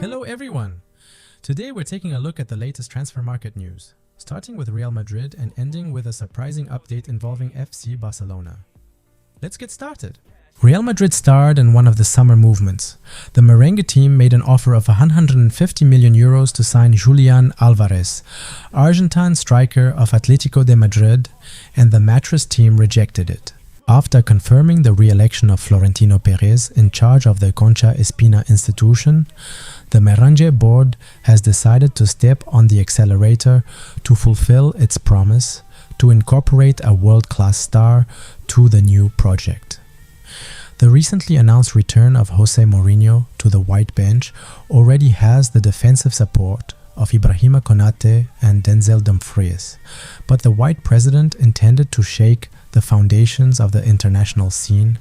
Hello everyone! Today we're taking a look at the latest transfer market news, starting with Real Madrid and ending with a surprising update involving FC Barcelona. Let's get started! Real Madrid starred in one of the summer movements. The merengue team made an offer of 150 million euros to sign Julián Álvarez, Argentine striker of Atlético de Madrid, and the mattress team rejected it. After confirming the re-election of Florentino Perez in charge of the Concha Espina institution, the merengue board has decided to step on the accelerator to fulfill its promise to incorporate a world-class star to the new project. The recently announced return of Jose Mourinho to the white bench already has the defensive support of Ibrahima Konate and Denzel Dumfries, but the white president intended to shake the foundations of the international scene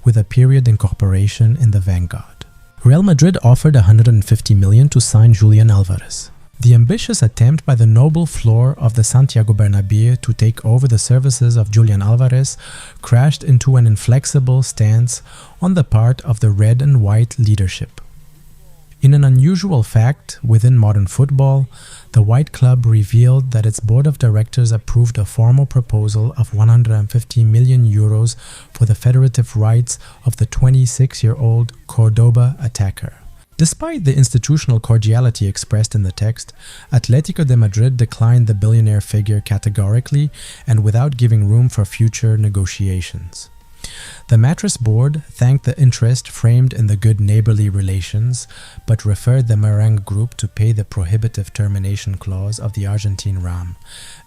with a period incorporation in the vanguard. Real Madrid offered 150 million to sign Julián Álvarez. The ambitious attempt by the noble floor of the Santiago Bernabéu to take over the services of Julián Álvarez crashed into an inflexible stance on the part of the red and white leadership. In an unusual fact within modern football, the White Club revealed that its board of directors approved a formal proposal of 150 million euros for the federative rights of the 26-year-old Cordoba attacker. Despite the institutional cordiality expressed in the text, Atlético de Madrid declined the billionaire figure categorically and without giving room for future negotiations. The mattress board thanked the interest framed in the good neighborly relations, but referred the merengue group to pay the prohibitive termination clause of the Argentine RAM,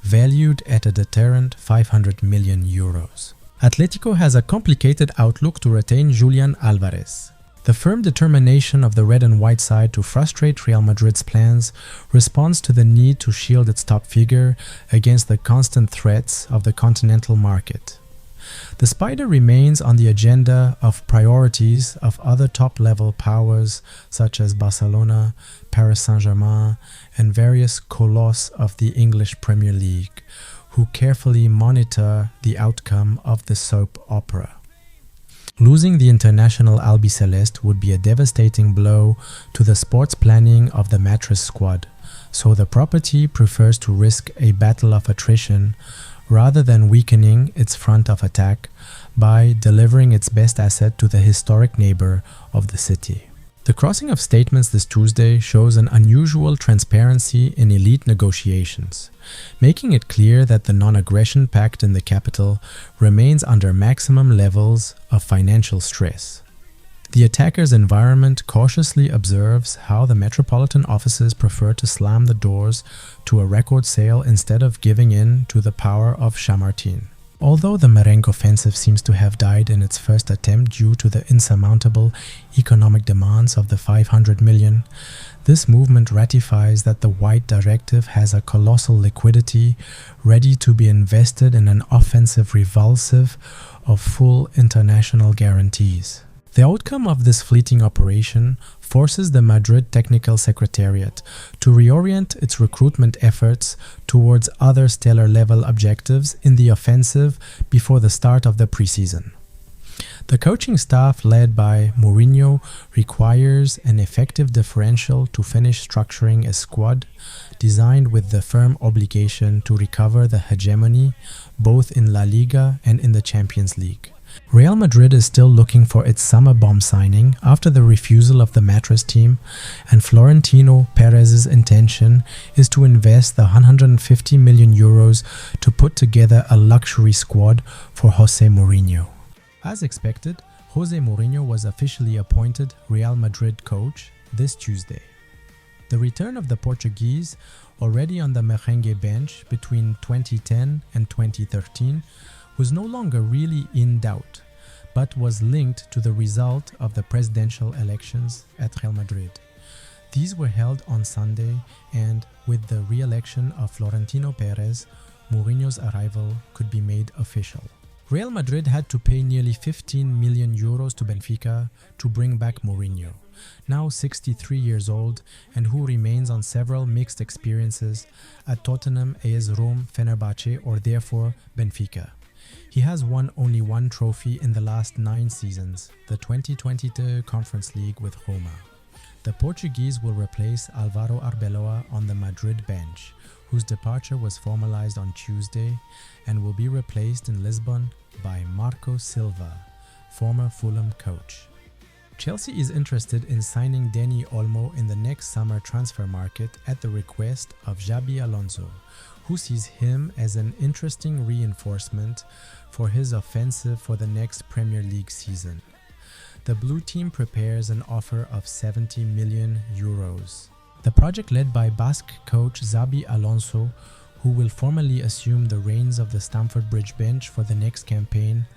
valued at a deterrent 500 million euros. Atletico has a complicated outlook to retain Julián Álvarez. The firm determination of the red and white side to frustrate Real Madrid's plans responds to the need to shield its top figure against the constant threats of the continental market. The spider remains on the agenda of priorities of other top-level powers such as Barcelona, Paris Saint-Germain, and various colosses of the English Premier League, who carefully monitor the outcome of the soap opera. Losing the international Albiceleste would be a devastating blow to the sports planning of the mattress squad, so the property prefers to risk a battle of attrition rather than weakening its front of attack by delivering its best asset to the historic neighbor of the city. The crossing of statements this Tuesday shows an unusual transparency in elite negotiations, making it clear that the non-aggression pact in the capital remains under maximum levels of financial stress. The attacker's environment cautiously observes how the metropolitan offices prefer to slam the doors to a record sale instead of giving in to the power of Chamartin. Although the merengue offensive seems to have died in its first attempt due to the insurmountable economic demands of the 500 million, this movement ratifies that the white directive has a colossal liquidity ready to be invested in an offensive revulsive of full international guarantees. The outcome of this fleeting operation forces the Madrid Technical Secretariat to reorient its recruitment efforts towards other stellar-level objectives in the offensive before the start of the preseason. The coaching staff led by Mourinho requires an effective differential to finish structuring a squad designed with the firm obligation to recover the hegemony both in La Liga and in the Champions League. Real Madrid is still looking for its summer bomb signing after the refusal of the mattress team, and Florentino Perez's intention is to invest the 150 million euros to put together a luxury squad for Jose Mourinho. As expected, Jose Mourinho was officially appointed Real Madrid coach this Tuesday. The return of the Portuguese, already on the merengue bench between 2010 and 2013, was no longer really in doubt, but was linked to the result of the presidential elections at Real Madrid. These were held on Sunday, and with the re-election of Florentino Perez, Mourinho's arrival could be made official. Real Madrid had to pay nearly 15 million euros to Benfica to bring back Mourinho, now 63 years old and who remains on several mixed experiences at Tottenham, AS Rome, Fenerbahce, or therefore Benfica. He has won only one trophy in the last 9 seasons, the 2022 Conference League with Roma. The Portuguese will replace Álvaro Arbeloa on the Madrid bench, whose departure was formalized on Tuesday, and will be replaced in Lisbon by Marco Silva, former Fulham coach. Chelsea is interested in signing Dani Olmo in the next summer transfer market at the request of Xabi Alonso, who sees him as an interesting reinforcement for his offensive for the next Premier League season. The blue team prepares an offer of 70 million euros. The project, led by Basque coach Xabi Alonso, who will formally assume the reins of the Stamford Bridge bench for the next campaign,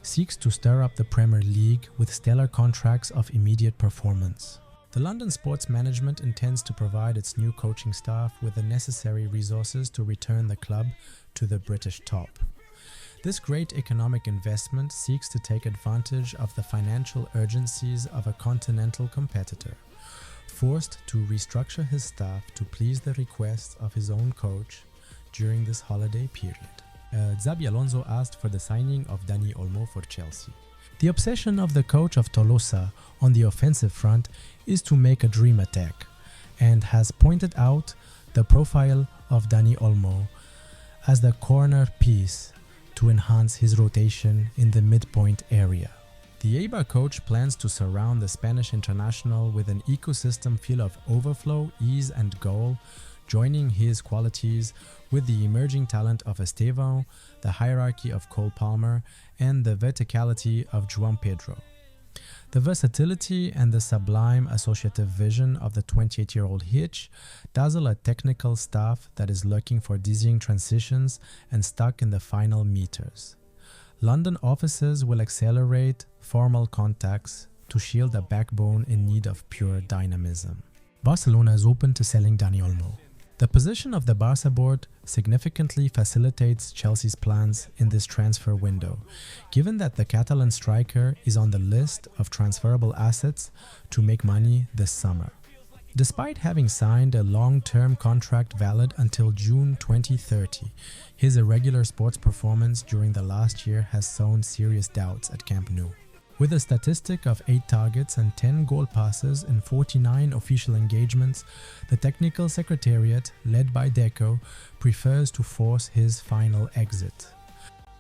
seeks to stir up the Premier League with stellar contracts of immediate performance. The London sports management intends to provide its new coaching staff with the necessary resources to return the club to the British top. This great economic investment seeks to take advantage of the financial urgencies of a continental competitor, forced to restructure his staff to please the requests of his own coach during this holiday period. Xabi Alonso asked for the signing of Dani Olmo for Chelsea. The obsession of the coach of Tolosa on the offensive front is to make a dream attack, and has pointed out the profile of Dani Olmo as the corner piece to enhance his rotation in the midpoint area. The Eibar coach plans to surround the Spanish international with an ecosystem feel of overflow, ease and goal, joining his qualities with the emerging talent of Estevão, the hierarchy of Cole Palmer, and the verticality of João Pedro. The versatility and the sublime associative vision of the 28-year-old Hitch dazzle a technical staff that is looking for dizzying transitions and stuck in the final meters. London offices will accelerate formal contacts to shield a backbone in need of pure dynamism. Barcelona is open to selling Dani Olmo. The position of the Barca board significantly facilitates Chelsea's plans in this transfer window, given that the Catalan striker is on the list of transferable assets to make money this summer. Despite having signed a long-term contract valid until June 2030, his irregular sports performance during the last year has sown serious doubts at Camp Nou. With a statistic of 8 targets and 10 goal passes in 49 official engagements, the technical secretariat, led by Deco, prefers to force his final exit.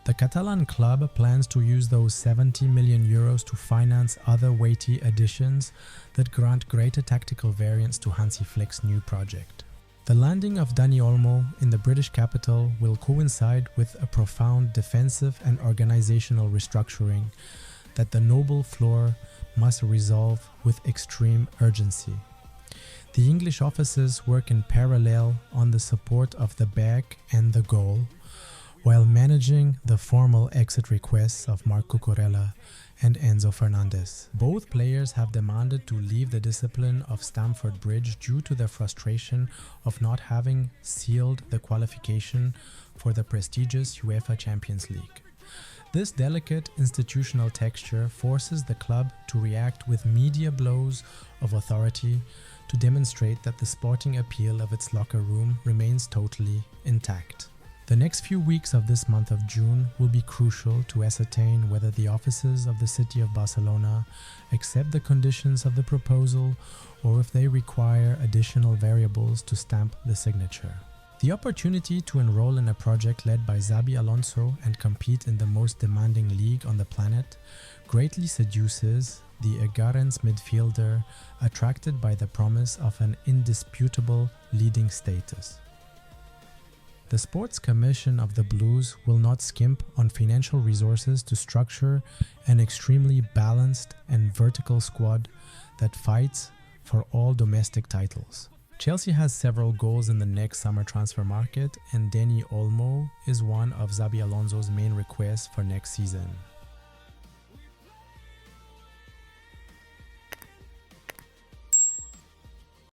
The Catalan club plans to use those 70 million euros to finance other weighty additions that grant greater tactical variance to Hansi Flick's new project. The landing of Dani Olmo in the British capital will coincide with a profound defensive and organizational restructuring that the noble floor must resolve with extreme urgency. The English offices work in parallel on the support of the back and the goal, while managing the formal exit requests of Marc Cucurella and Enzo Fernandez. Both players have demanded to leave the discipline of Stamford Bridge due to their frustration of not having sealed the qualification for the prestigious UEFA Champions League. This delicate institutional texture forces the club to react with media blows of authority to demonstrate that the sporting appeal of its locker room remains totally intact. The next few weeks of this month of June will be crucial to ascertain whether the offices of the city of Barcelona accept the conditions of the proposal or if they require additional variables to stamp the signature. The opportunity to enroll in a project led by Xabi Alonso and compete in the most demanding league on the planet greatly seduces the Egarens midfielder, attracted by the promise of an indisputable leading status. The Sports Commission of the Blues will not skimp on financial resources to structure an extremely balanced and vertical squad that fights for all domestic titles. Chelsea has several goals in the next summer transfer market, and Dani Olmo is one of Xabi Alonso's main requests for next season.